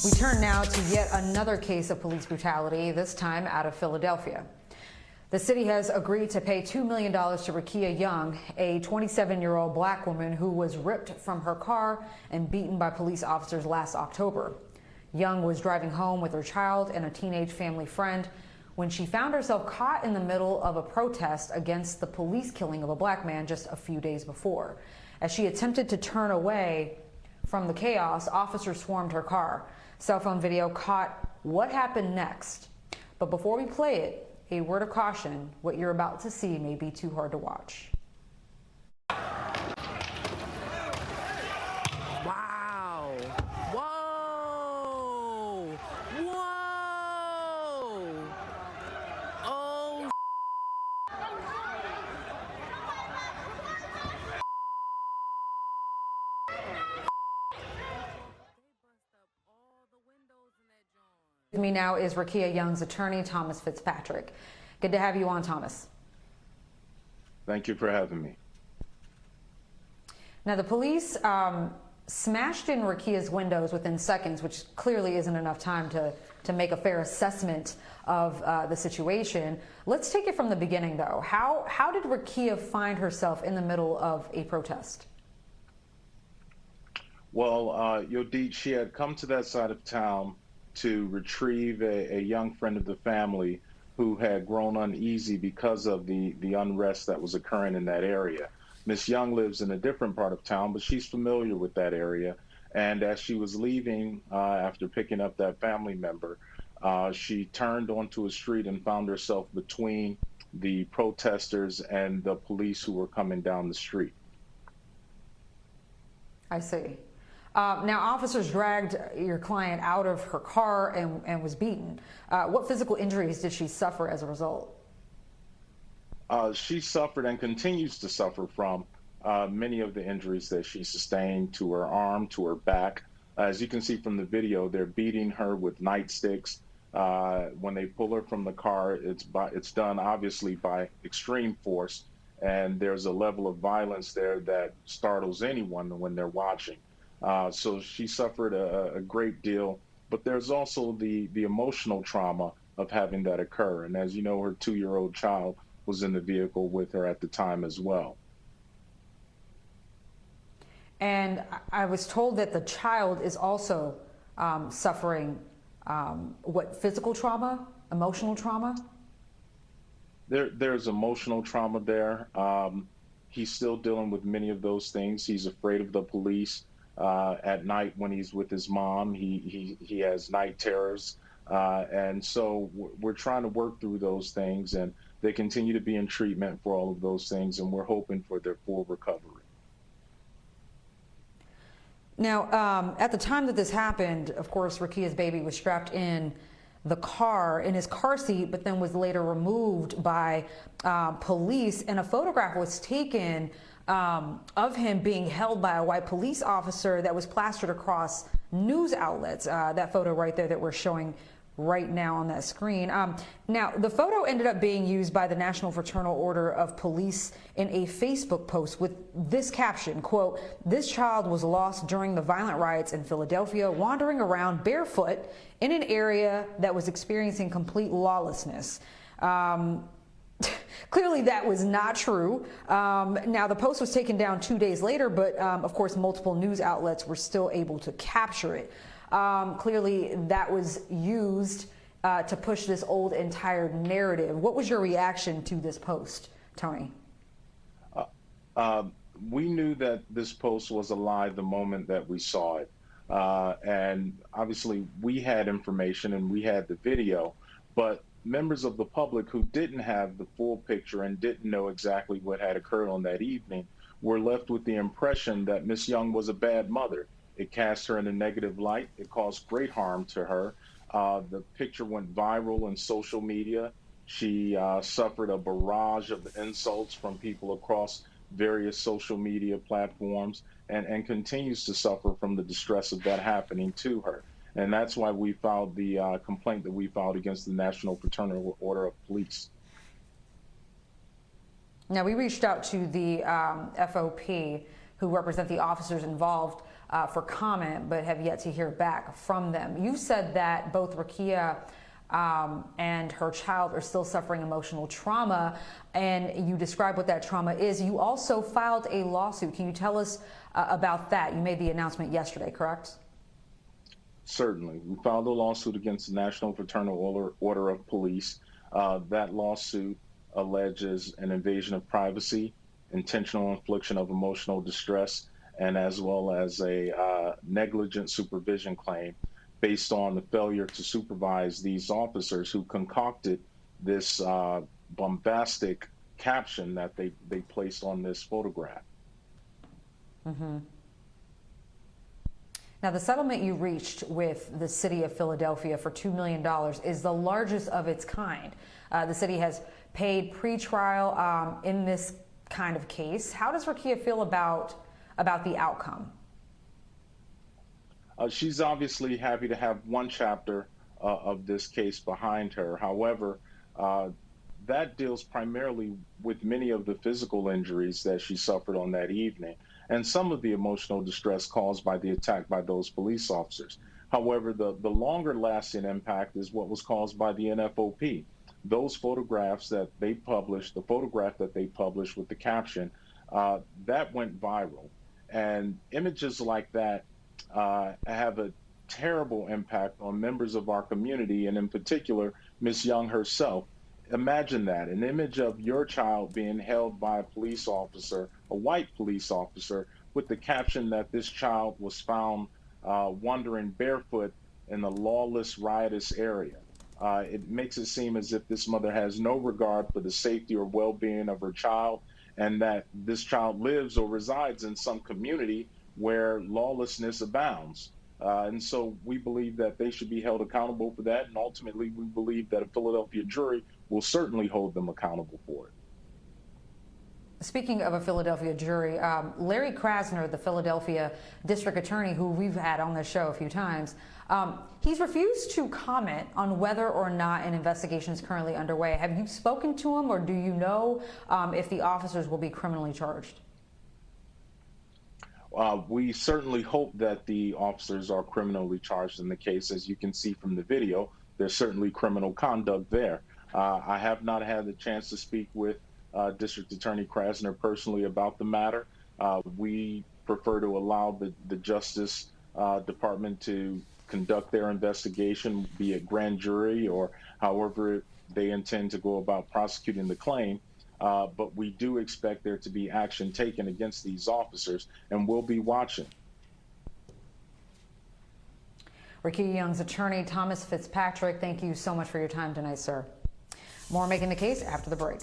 We turn now to yet another case of police brutality, this time out of Philadelphia. The city has agreed to pay $2 million to Rickia Young, a 27-year-old black woman who was ripped from her car and beaten by police officers last October. Young was driving home with her child and a teenage family friend when she found herself caught in the middle of a protest against the police killing of a black man just a few days before. As she attempted to turn away from the chaos, officers swarmed her car. Cell phone video caught what happened next. But before we play it, a word of caution: what you're about to see may be too hard to watch. Wow. Whoa. Whoa. Oh. With me now is Rickia Young's attorney, Thomas Fitzpatrick. Good to have you on, Thomas. Thank you for having me. Now, the police smashed in Rickia's windows within seconds, which clearly isn't enough time to make a fair assessment of the situation. Let's take it from the beginning, though. How did Rickia find herself in the middle of a protest? Well, Yodit, she had come to that side of town to retrieve a young friend of the family who had grown uneasy because of the unrest that was occurring in that area. Miss Young lives in a different part of town, but she's familiar with that area. And as she was leaving after picking up that family member, she turned onto a street and found herself between the protesters and the police who were coming down the street. I see. Now, officers dragged your client out of her car and was beaten. What physical injuries did she suffer as a result? She suffered and continues to suffer from many of the injuries that she sustained to her arm, to her back. As you can see from the video, they're beating her with nightsticks. When they pull her from the car, it's done obviously by extreme force, and there's a level of violence there that startles anyone when they're watching. So she suffered a great deal, but there's also the emotional trauma of having that occur. And as you know, her 2-year-old child was in the vehicle with her at the time as well. And I was told that the child is also suffering physical trauma, emotional trauma? There's emotional trauma there. He's still dealing with many of those things. He's afraid of the police. At night when he's with his mom, he has night terrors. And so we're trying to work through those things, and they continue to be in treatment for all of those things, and we're hoping for their full recovery. Now, at the time that this happened, of course, Rickia's baby was strapped in the car, in his car seat, but then was later removed by police, and a photograph was taken of him being held by a white police officer that was plastered across news outlets. That photo right there that we're showing right now on that screen. Now, the photo ended up being used by the National Fraternal Order of Police in a Facebook post with this caption, quote, "This child was lost during the violent riots in Philadelphia, wandering around barefoot in an area that was experiencing complete lawlessness." Clearly, that was not true. Now, the post was taken down 2 days later, but of course, multiple news outlets were still able to capture it. Clearly, that was used to push this old and tired narrative. What was your reaction to this post, Tony? We knew that this post was a lie the moment that we saw it. And obviously, we had information and we had the video, but members of the public who didn't have the full picture and didn't know exactly what had occurred on that evening were left with the impression that Miss Young was a bad mother. It cast her in a negative light. It caused great harm to her. The picture went viral on social media. She suffered a barrage of insults from people across various social media platforms and continues to suffer from the distress of that happening to her. And that's why we filed the complaint that we filed against the National Fraternal Order of Police. Now, we reached out to the FOP, who represent the officers involved. for comment, but have yet to hear back from them. You said that both Rickia and her child are still suffering emotional trauma, and you describe what that trauma is. You also filed a lawsuit. Can you tell us about that? You made the announcement yesterday, correct? Certainly. We filed a lawsuit against the National Fraternal Order of Police. That lawsuit alleges an invasion of privacy, intentional infliction of emotional distress, and as well as a negligent supervision claim based on the failure to supervise these officers who concocted this bombastic caption that they placed on this photograph. Mm-hmm. Now, the settlement you reached with the city of Philadelphia for $2 million is the largest of its kind. The city has paid pretrial in this kind of case. How does Rickia feel about the outcome? She's obviously happy to have one chapter of this case behind her. However, that deals primarily with many of the physical injuries that she suffered on that evening and some of the emotional distress caused by the attack by those police officers. However, the longer lasting impact is what was caused by the NFOP. Those photographs that they published, the photograph that they published with the caption, that went viral. And images like that have a terrible impact on members of our community, and in particular, Miss Young herself. Imagine that, an image of your child being held by a police officer, a white police officer, with the caption that this child was found wandering barefoot in a lawless, riotous area. It makes it seem as if this mother has no regard for the safety or well-being of her child, and that this child lives or resides in some community where lawlessness abounds. And so we believe that they should be held accountable for that. And ultimately, we believe that a Philadelphia jury will certainly hold them accountable for it. Speaking of a Philadelphia jury, Larry Krasner, the Philadelphia district attorney who we've had on this show a few times, he's refused to comment on whether or not an investigation is currently underway. Have you spoken to him, or do you know if the officers will be criminally charged? We certainly hope that the officers are criminally charged in the case. As you can see from the video, there's certainly criminal conduct there. I have not had the chance to speak with District Attorney Krasner personally about the matter. We prefer to allow the Justice Department to conduct their investigation, be it grand jury or however they intend to go about prosecuting the claim. But we do expect there to be action taken against these officers, and we'll be watching. Rickia Young's attorney, Thomas Fitzpatrick, thank you so much for your time tonight, sir. More Making the Case after the break.